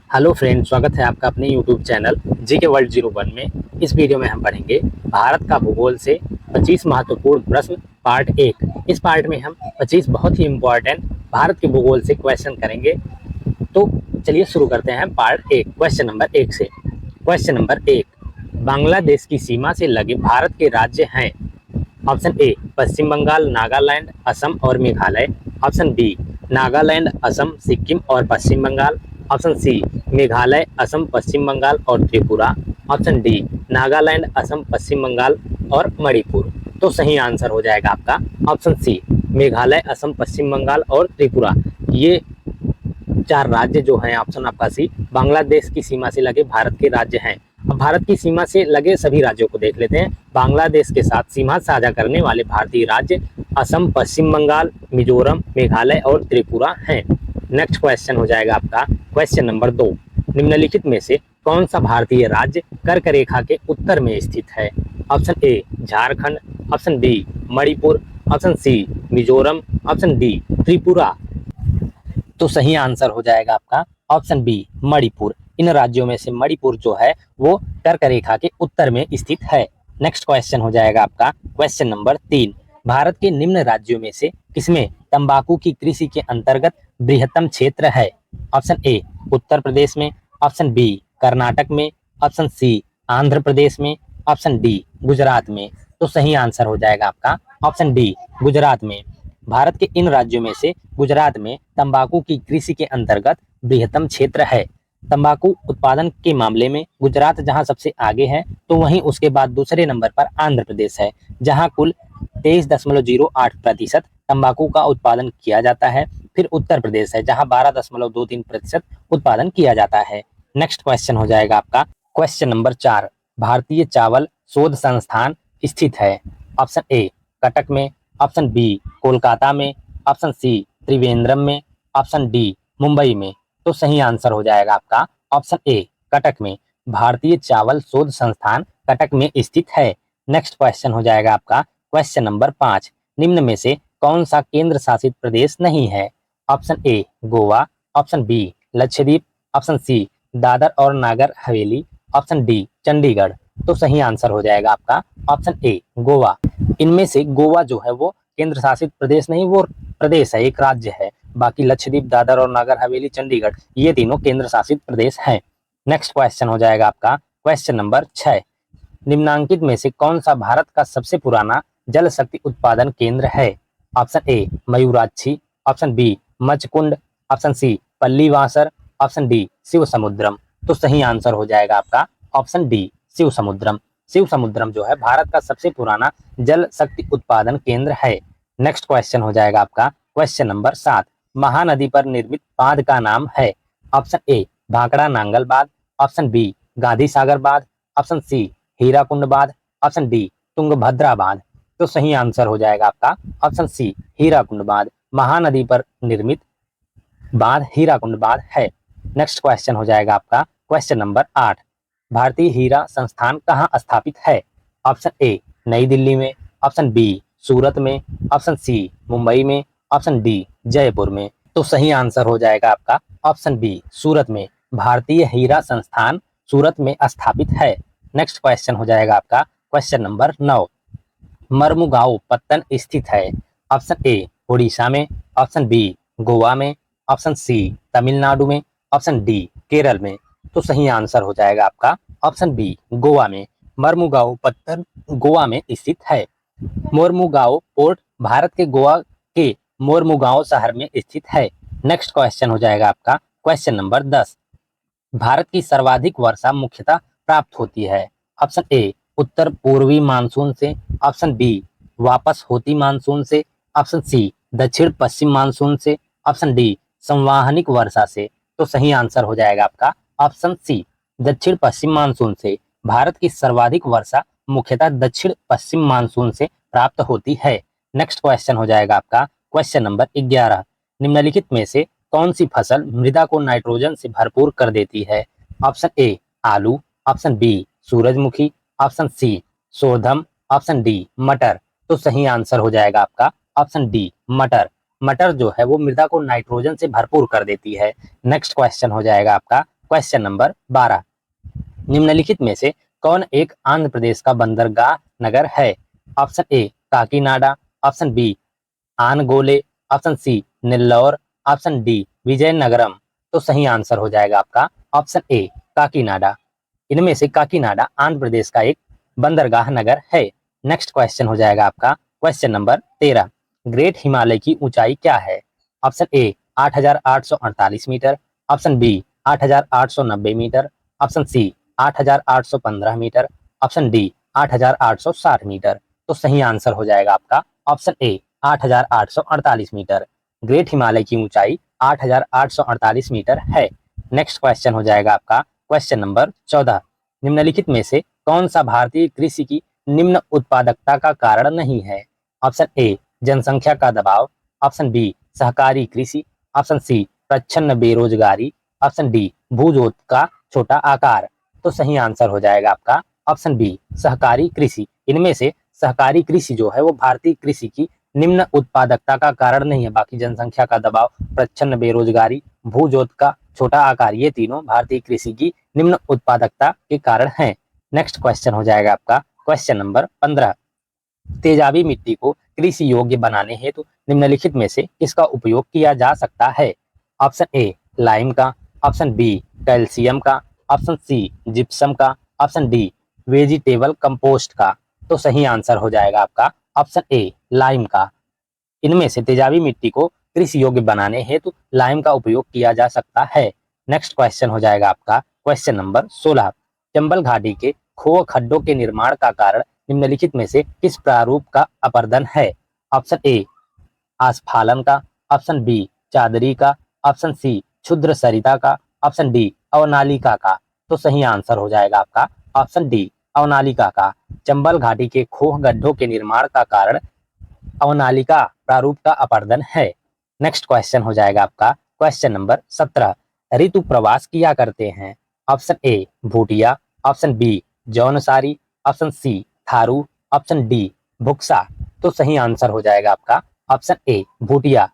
Hello friend, स्वागत है आपका अपने यूट्यूब चैनल जीके वर्ल्ड 01 में। इस वीडियो में हम पढ़ेंगे भारत का भूगोल से 25 महत्वपूर्ण प्रश्न पार्ट 1। इस पार्ट में हम 25 बहुत ही इम्पोर्टेंट भारत के भूगोल से क्वेश्चन करेंगे। तो चलिए शुरू करते हैं पार्ट 1 क्वेश्चन नंबर 1 से। क्वेश्चन नंबर 1, बांग्लादेश की सीमा से लगे भारत के राज्य हैं। ऑप्शन ए पश्चिम बंगाल, नागालैंड, असम और मेघालय। ऑप्शन बी नागालैंड, असम, सिक्किम और पश्चिम बंगाल। ऑप्शन सी मेघालय, असम, पश्चिम बंगाल और त्रिपुरा। ऑप्शन डी नागालैंड, असम, पश्चिम बंगाल और मणिपुर। तो सही आंसर हो जाएगा आपका ऑप्शन सी मेघालय, असम, पश्चिम बंगाल और त्रिपुरा। ये चार राज्य जो हैं, ऑप्शन आपका सी, बांग्लादेश की सीमा से लगे भारत के राज्य हैं। अब भारत की सीमा से लगे सभी राज्यों को देख लेते हैं। बांग्लादेश के साथ सीमा साझा करने वाले भारतीय राज्य असम, पश्चिम बंगाल, मिजोरम, मेघालय और त्रिपुरा हैं। नेक्स्ट क्वेश्चन हो जाएगा आपका क्वेश्चन नंबर 2, निम्नलिखित में से कौन सा भारतीय राज्य कर्क रेखा के उत्तर में स्थित है। Option A Jharkhand, option B Manipur, option C Mizoram, option D Tripura. तो सही आंसर हो जाएगा आपका ऑप्शन बी मणिपुर। इन राज्यों में से मणिपुर जो है वो कर्क रेखा के उत्तर में स्थित है। नेक्स्ट क्वेश्चन हो जाएगा आपका क्वेश्चन नंबर 3, भारत के निम्न राज्यों में से किसमें तंबाकू की कृषि के अंतर्गत बृहत्तम क्षेत्र है। ऑप्शन ए उत्तर प्रदेश में, ऑप्शन बी कर्नाटक में, ऑप्शन सी आंध्र प्रदेश में, ऑप्शन डी गुजरात में। तो सही आंसर हो जाएगा आपका ऑप्शन डी गुजरात में। भारत के इन राज्यों में से गुजरात में तंबाकू की कृषि के अंतर्गत बृहत्तम क्षेत्र है। तंबाकू उत्पादन के मामले में गुजरात जहां सबसे आगे है, तो वहीं उसके बाद दूसरे नंबर पर आंध्र प्रदेश है, जहां कुल 23.08% तंबाकू का उत्पादन किया जाता है। फिर उत्तर प्रदेश है, जहां 12.23% उत्पादन किया जाता है। नेक्स्ट क्वेश्चन हो जाएगा आपका क्वेश्चन नंबर 4, भारतीय चावल शोध संस्थान स्थित है। ऑप्शन ए कटक में, ऑप्शन बी कोलकाता में, ऑप्शन सी त्रिवेंद्रम में, ऑप्शन डी मुंबई में। तो सही आंसर हो जाएगा आपका ऑप्शन ए कटक में। भारतीय चावल शोध संस्थान कटक में स्थित है। नेक्स्ट क्वेश्चन हो जाएगा आपका क्वेश्चन नंबर 5, निम्न में से कौन सा केंद्र शासित प्रदेश नहीं है। Option A Goa, option B Lakshadweep, option C Dadra और नागर हवेली, ऑप्शन डी चंडीगढ़। तो सही आंसर हो जाएगा आपका ऑप्शन ए गोवा। इनमें से गोवा जो है वो केंद्र शासित प्रदेश नहीं, वो प्रदेश है, एक राज्य है। बाकी लक्षद्वीप, दादर और नागर हवेली, चंडीगढ़, ये तीनों केंद्र शासित प्रदेश हैं। नेक्स्ट क्वेश्चन हो जाएगा आपका क्वेश्चन नंबर 6, निम्नांकित में से कौन सा भारत का सबसे पुराना जल शक्ति उत्पादन केंद्र है। Option A Mayurakshi, option B Machkund, option C Pallivasal, option D Sivasamudram. तो सही आंसर हो जाएगा आपका option D Sivasamudram. Sivasamudram जो है भारत का सबसे पुराना जल शक्ति उत्पादन केंद्र है। नेक्स्ट क्वेश्चन हो जाएगा आपका क्वेश्चन नंबर 7, महानदी पर निर्मित बांध का नाम है। ऑप्शन ए भाखड़ा नांगल बांध, ऑप्शन बी गांधी सागर बांध, ऑप्शन सी हीराकुंड बांध, ऑप्शन डी तुंगभद्रा बांध। तो सही आंसर हो जाएगा आपका ऑप्शन सी हीराकुंड बांध। महानदी पर निर्मित बांध हीराकुंड बांध है। नेक्स्ट क्वेश्चन हो जाएगा आपका क्वेश्चन नंबर 8, भारतीय हीरा संस्थान कहाँ स्थापित है। ऑप्शन ए नई दिल्ली में, ऑप्शन बी सूरत में, ऑप्शन सी मुंबई में, ऑप्शन डी जयपुर में। तो सही आंसर हो जाएगा आपका ऑप्शन बी सूरत में। भारतीय हीरा संस्थान सूरत में स्थापित है। नेक्स्ट क्वेश्चन हो जाएगा आपका क्वेश्चन नंबर 9, मर्मुगांव पत्तन स्थित है। ऑप्शन ए उड़ीसा में, ऑप्शन बी गोवा में, ऑप्शन सी तमिलनाडु में, ऑप्शन डी केरल में। तो सही आंसर हो जाएगा आपका ऑप्शन बी गोवा में। मर्मुगांव पत्तन गोवा में स्थित है। मोरमुगांव पोर्ट भारत के गोवा के मोरमुगांव शहर में स्थित है। नेक्स्ट क्वेश्चन हो जाएगा आपका क्वेश्चन नंबर 10, भारत की सर्वाधिक वर्षा मुख्यतः प्राप्त होती है। ऑप्शन ए उत्तर पूर्वी मानसून से, ऑप्शन बी वापस होती मानसून से, ऑप्शन सी दक्षिण पश्चिम मानसून से, ऑप्शन डी संवाहनिक वर्षा से। तो सही आंसर हो जाएगा आपका ऑप्शन सी दक्षिण पश्चिम मानसून से। भारत की सर्वाधिक वर्षा मुख्यतः दक्षिण पश्चिम मानसून से प्राप्त होती है। नेक्स्ट क्वेश्चन हो जाएगा आपका क्वेश्चन नंबर 11, निम्नलिखित में से कौन सी फसल मृदा को नाइट्रोजन से भरपूर कर देती है। ऑप्शन ए आलू, ऑप्शन बी सूरजमुखी, ऑप्शन सी सोरधम, ऑप्शन डी मटर। तो सही आंसर हो जाएगा आपका ऑप्शन डी मटर। मटर जो है वो मृदा को नाइट्रोजन से भरपूर कर देती है। नेक्स्ट क्वेश्चन हो जाएगा आपका क्वेश्चन नंबर 12, निम्नलिखित में से कौन एक आंध्र प्रदेश का बंदरगाह नगर है? Option A Kakinada, option B Ongole, option C Nellore, option D Vizianagaram. तो सही आंसर हो जाएगा आपका ऑप्शन ए काकीनाडा। इनमें से काकीनाडा आंध्र प्रदेश का एक बंदरगाह नगर है। नेक्स्ट क्वेश्चन हो जाएगा आपका क्वेश्चन नंबर 13, ग्रेट हिमालय की ऊंचाई क्या है? Option A 8,848 metre, option B 8,890 metre, option C 8,815 metre, option D 8,860 metre. तो सही आंसर हो जाएगा आपका option A 8,848 metre. Great Himalaya की ऊंचाई 8,848 मीटर है। नेक्स्ट क्वेश्चन हो जाएगा आपका क्वेश्चन नंबर 14, निम्नलिखित में से कौन सा भारतीय कृषि की निम्न उत्पादकता का कारण नहीं है? ऑप्शन ए जनसंख्या का दबाव, ऑप्शन बी सहकारी कृषि, ऑप्शन सी प्रच्छन्न बेरोजगारी, ऑप्शन डी भूजोत का छोटा आकार। तो सही आंसर हो जाएगा आपका ऑप्शन बी सहकारी कृषि। इनमें से सहकारी कृषि जो है वो भारतीय कृषि की निम्न उत्पादकता का कारण नहीं है। बाकी जनसंख्या का दबाव, प्रच्छन्न बेरोजगारी, भूजोत का छोटा आकार, ये तीनों भारतीय कृषि की निम्न उत्पादकता के कारण हैं। नेक्स्ट क्वेश्चन हो जाएगा आपका क्वेश्चन नंबर 15, तेजाबी मिट्टी को कृषि योग्य बनाने हेतु निम्नलिखित में से किसका उपयोग किया जा सकता है? ऑप्शन ए लाइम का, ऑप्शन बी कैल्शियम का, ऑप्शन सी जिप्सम का, ऑप्शन डी वेजिटेबल कंपोस्ट का। तो सही आंसर हो जाएगा आपका ऑप्शन ए लाइम का। इनमें से तेजाबी मिट्टी को कृषि योग्य बनाने हेतु लाइम का उपयोग किया जा सकता है। नेक्स्ट क्वेश्चन हो जाएगा आपका क्वेश्चन नंबर 16, चंबल घाटी के खोह खड्डों के निर्माण का कारण निम्नलिखित में से किस प्रारूप का अपरदन है? ऑप्शन ए आस्फालन का, ऑप्शन बी चादरी का, ऑप्शन सी क्षुद्र सरिता का, ऑप्शन डी अवनालिका का। तो सही आंसर हो जाएगा आपका ऑप्शन डी अवनालिका का। चंबल घाटी के खोह गड्ढों के निर्माण का कारण अवनालिका प्रारूप का अपरदन है। नेक्स्ट क्वेश्चन हो जाएगा आपका क्वेश्चन नंबर 17, ऋतु प्रवास किया करते हैं? Option A Bhutia, option B Jaunsari, option C Tharu, option D Buksa. तो सही आंसर हो जाएगा आपका ऑप्शन ए भूटिया।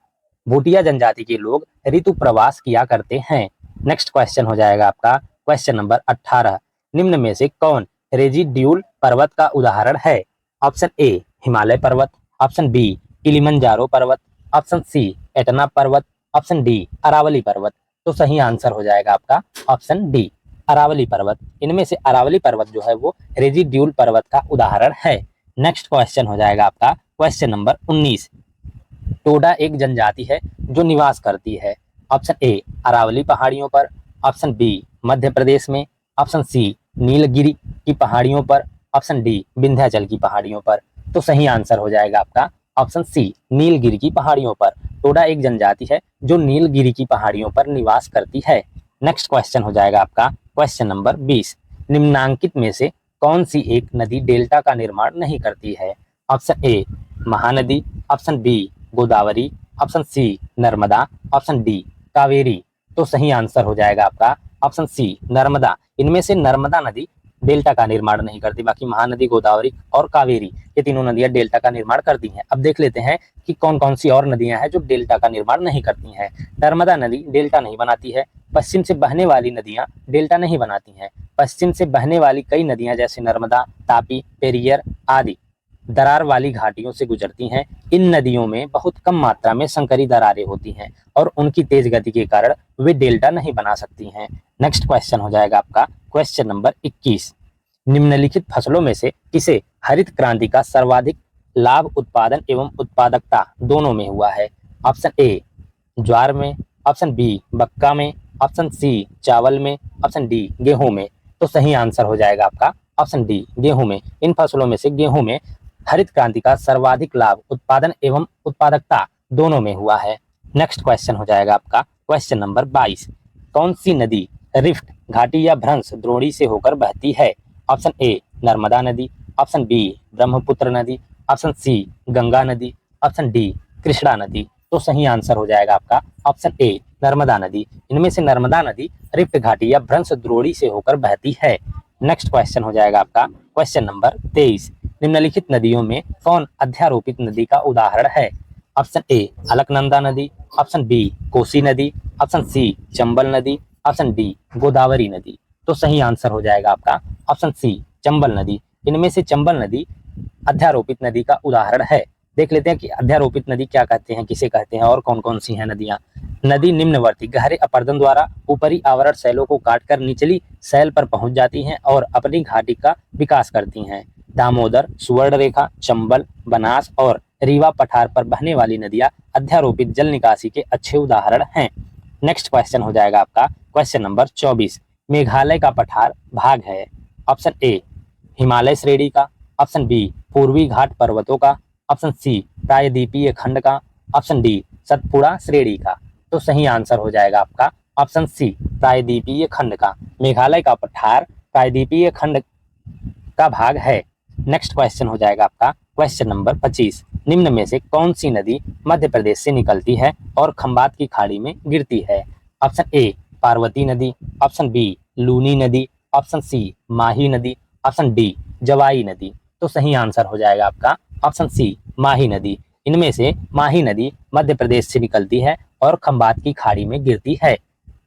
भूटिया जनजाति के लोग ऋतु प्रवास किया करते हैं। नेक्स्ट क्वेश्चन हो जाएगा आपका क्वेश्चन नंबर 18, निम्न में से कौन रेजिड्यूल पर्वत का उदाहरण है? ऑप्शन ए हिमालय पर्वत, ऑप्शन बी किलिमंजारो पर्वत, ऑप्शन सी एटना पर्वत, ऑप्शन डी अरावली पर्वत। तो सही आंसर हो जाएगा आपका ऑप्शन डी अरावली पर्वत। इनमें से अरावली पर्वत जो है वो रेजिड्यूल पर्वत का उदाहरण है। नेक्स्ट क्वेश्चन हो जाएगा आपका क्वेश्चन नंबर 19, टोडा एक जनजाति है जो निवास करती है? ऑप्शन ए अरावली पहाड़ियों पर, ऑप्शन बी मध्य प्रदेश में, ऑप्शन सी नीलगिरी की पहाड़ियों पर, ऑप्शन डी विंध्याचल की पहाड़ियों पर। तो सही आंसर हो जाएगा आपका ऑप्शन सी नीलगिरी की पहाड़ियों पर। टोडा एक जनजाति है जो नीलगिरी की पहाड़ियों पर निवास करती है। नेक्स्ट क्वेश्चन हो जाएगा आपका क्वेश्चन नंबर 20, निम्नांकित में से कौन सी एक नदी डेल्टा का निर्माण नहीं करती है? Option A Mahanadi, option B Godavari, option C Narmada, option D Kaveri. तो सही आंसर हो जाएगा आपका ऑप्शन सी नर्मदा। इनमें से नर्मदा नदी डेल्टा का निर्माण नहीं करती, बाकी महानदी, गोदावरी और कावेरी ये तीनों नदियां डेल्टा का निर्माण करती हैं। अब देख लेते हैं कि कौन कौन सी और नदियां हैं जो डेल्टा का निर्माण नहीं करती हैं। नर्मदा नदी डेल्टा नहीं बनाती है। पश्चिम से बहने वाली नदियां डेल्टा नहीं बनाती हैं। पश्चिम से बहने वाली कई नदियां जैसे नर्मदा, तापी, पेरियर आदि दरार वाली घाटियों से गुजरती हैं। इन नदियों में बहुत कम मात्रा में संकरी दरारें होती हैं और उनकी तेज गति के कारण वे डेल्टा नहीं बना सकती हैं। नेक्स्ट क्वेश्चन हो जाएगा आपका क्वेश्चन नंबर 21, निम्नलिखित फसलों में से किसे हरित क्रांति का सर्वाधिक लाभ उत्पादन एवं उत्पादकता दोनों में हुआ है? ऑप्शन ए ज्वार में, ऑप्शन बी मक्का में, ऑप्शन सी चावल में, ऑप्शन डी गेहूं में। तो सही आंसर हो जाएगा आपका ऑप्शन डी गेहूं में। इन फसलों में से गेहूं में हरित क्रांति का सर्वाधिक लाभ उत्पादन एवं उत्पादकता दोनों में हुआ है। नेक्स्ट क्वेश्चन हो जाएगा आपका क्वेश्चन नंबर 22, कौन सी नदी रिफ्ट घाटी या भ्रंश द्रोणी से होकर बहती है? ऑप्शन ए नर्मदा नदी, ऑप्शन बी ब्रह्मपुत्र नदी, ऑप्शन सी गंगा नदी, ऑप्शन डी कृष्णा नदी। तो सही आंसर हो जाएगा आपका ऑप्शन ए नर्मदा नदी। इनमें से नर्मदा नदी रिफ्ट घाटी या भ्रंश द्रोणी से होकर बहती है। नेक्स्ट क्वेश्चन हो जाएगा आपका क्वेश्चन नंबर 23, निम्नलिखित नदियों में कौन अध्यारोपित नदी का उदाहरण है? ऑप्शन ए अलकनंदा नदी, ऑप्शन बी कोसी नदी, ऑप्शन सी चंबल नदी, ऑप्शन डी गोदावरी नदी। तो सही आंसर हो जाएगा आपका ऑप्शन सी चंबल नदी। इनमें से चंबल नदी अध्यारोपित नदी का उदाहरण है। देख लेते हैं कि अध्यारोपित नदी क्या कहते हैं, किसे कहते हैं और कौन कौन सी हैं नदियां। नदी निम्नवर्ती गहरे अपर्दन द्वारा ऊपरी आवरण शैलों को काटकर निचली शैल पर पहुंच जाती हैं और अपनी घाटी का विकास करती हैं। दामोदर, सुवर्णरेखा, चंबल, बनास और रीवा पठार पर बहने वाली नदियां अध्यारोपित जल निकासी के अच्छे उदाहरण हैं। नेक्स्ट क्वेश्चन हो जाएगा आपका क्वेश्चन नंबर 24। मेघालय का पठार भाग है। ऑप्शन ए हिमालय श्रेणी का, ऑप्शन बी पूर्वी घाट पर्वतों का, ऑप्शन सी प्रायद्वीपीय खंड का, ऑप्शन डी सतपुड़ा श्रेणी का। तो सही आंसर हो जाएगा आपका ऑप्शन सी प्रायद्वीपीय खंड का। मेघालय का पठार प्रायद्वीपीय खंड का भाग है। नेक्स्ट क्वेश्चन हो जाएगा आपका क्वेश्चन नंबर 25। निम्न में से कौन सी नदी मध्य प्रदेश से निकलती है और खंबात की खाड़ी में गिरती है? ऑप्शन ए पार्वती नदी, ऑप्शन बी लूनी नदी, ऑप्शन सी माही नदी, ऑप्शन डी जवाई नदी। तो सही आंसर हो जाएगा आपका ऑप्शन सी माही नदी। इनमें से माही नदी मध्य प्रदेश से निकलती है और खंबात की खाड़ी में गिरती है।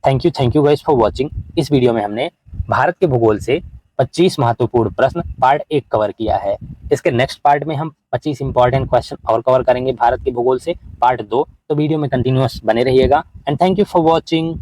Thank you guys for watching. इस वीडियो में हमने भारत के भूगोल से 25 महत्वपूर्ण प्रश्न पार्ट 1 कवर किया है। इसके नेक्स्ट पार्ट में हम 25 इंपॉर्टेंट क्वेश्चन और कवर करेंगे भारत के भूगोल से पार्ट 2। तो वीडियो में कंटिन्यूअस बने रहिएगा and thank you for watching.